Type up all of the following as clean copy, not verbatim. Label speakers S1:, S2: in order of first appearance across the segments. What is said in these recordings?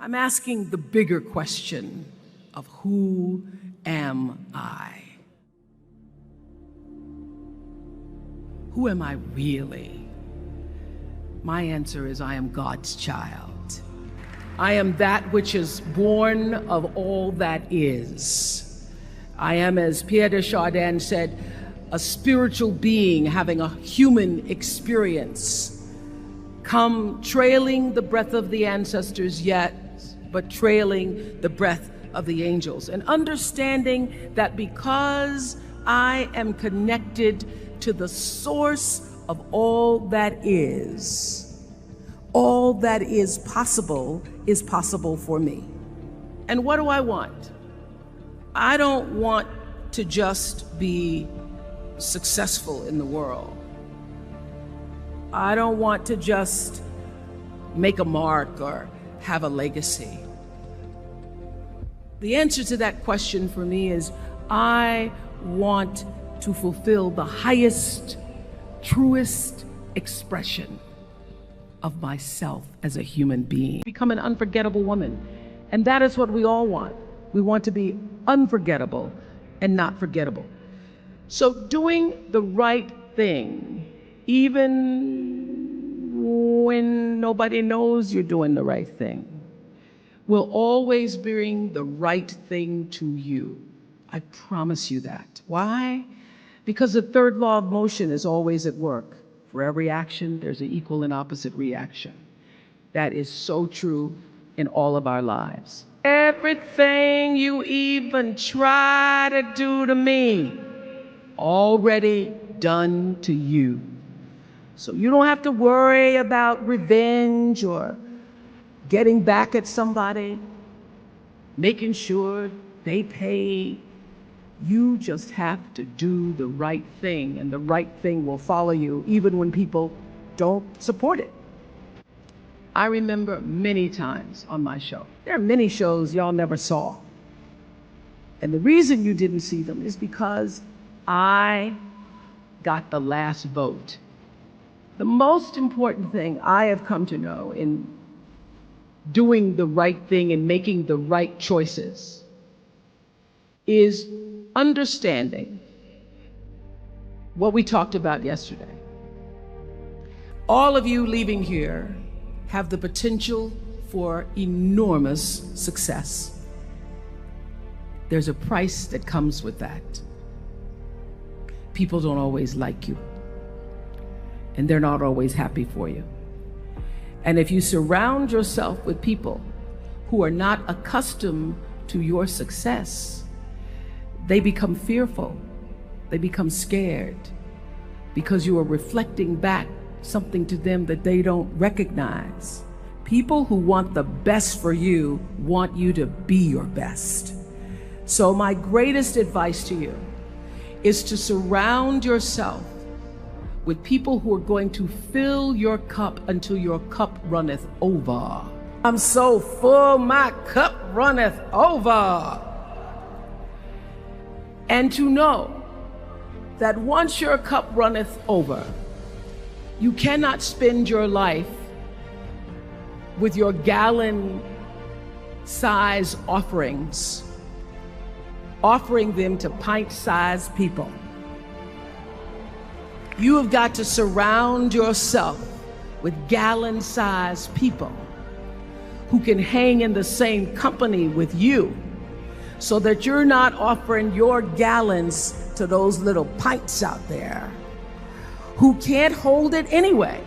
S1: I'm asking the bigger question of who am I? Who am I really? My answer is I am God's child. I am that which is born of all that is. I am, as Pierre de Chardin said, a spiritual being having a human experience, come trailing the breath of the ancestors yet, but trailing the breath of the angels, and understanding that because I am connected to the source of all that is possible for me. And what do I want? I don't want to just be successful in the world. I don't want to just make a mark or have a legacy. The answer to that question for me is I want to fulfill the highest, truest expression of myself as a human being. Become an unforgettable woman. And that is what we all want. We want to be unforgettable and not forgettable. So doing the right thing, even when nobody knows you're doing the right thing, will always bring the right thing to you. I promise you that. Why? Because the third law of motion is always at work. For every action, there's an equal and opposite reaction. That is so true in all of our lives. Everything you even try to do to me, already done to you. So you don't have to worry about revenge or getting back at somebody, making sure they pay. You just have to do the right thing, and the right thing will follow you even when people don't support it. I remember many times on my show. There are many shows y'all never saw. And the reason you didn't see them is because I got the last vote. The most important thing I have come to know in doing the right thing and making the right choices is understanding what we talked about yesterday. All of you leaving here have the potential for enormous success. There's a price that comes with that. People don't always like you, and they're not always happy for you. And if you surround yourself with people who are not accustomed to your success, they become fearful, they become scared, because you are reflecting back something to them that they don't recognize. People who want the best for you want you to be your best. So my greatest advice to you is to surround yourself with people who are going to fill your cup until your cup runneth over. I'm so full, my cup runneth over. And to know that once your cup runneth over, you cannot spend your life with your gallon-size offerings, offering them to pint-sized people. You have got to surround yourself with gallon-sized people who can hang in the same company with you, so that you're not offering your gallons to those little pints out there who can't hold it anyway.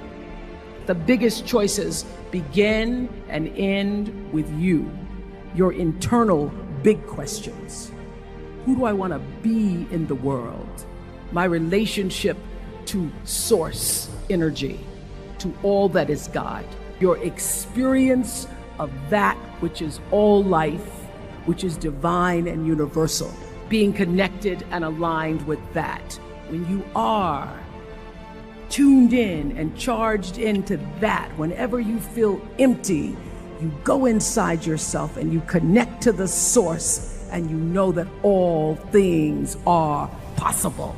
S1: The biggest choices begin and end with you, your internal big questions. Who do I want to be in the world? My relationship to source energy, to all that is God. Your experience of that which is all life, which is divine and universal. Being connected and aligned with that. When you are tuned in and charged into that, whenever you feel empty, you go inside yourself and you connect to the source, and you know that all things are possible.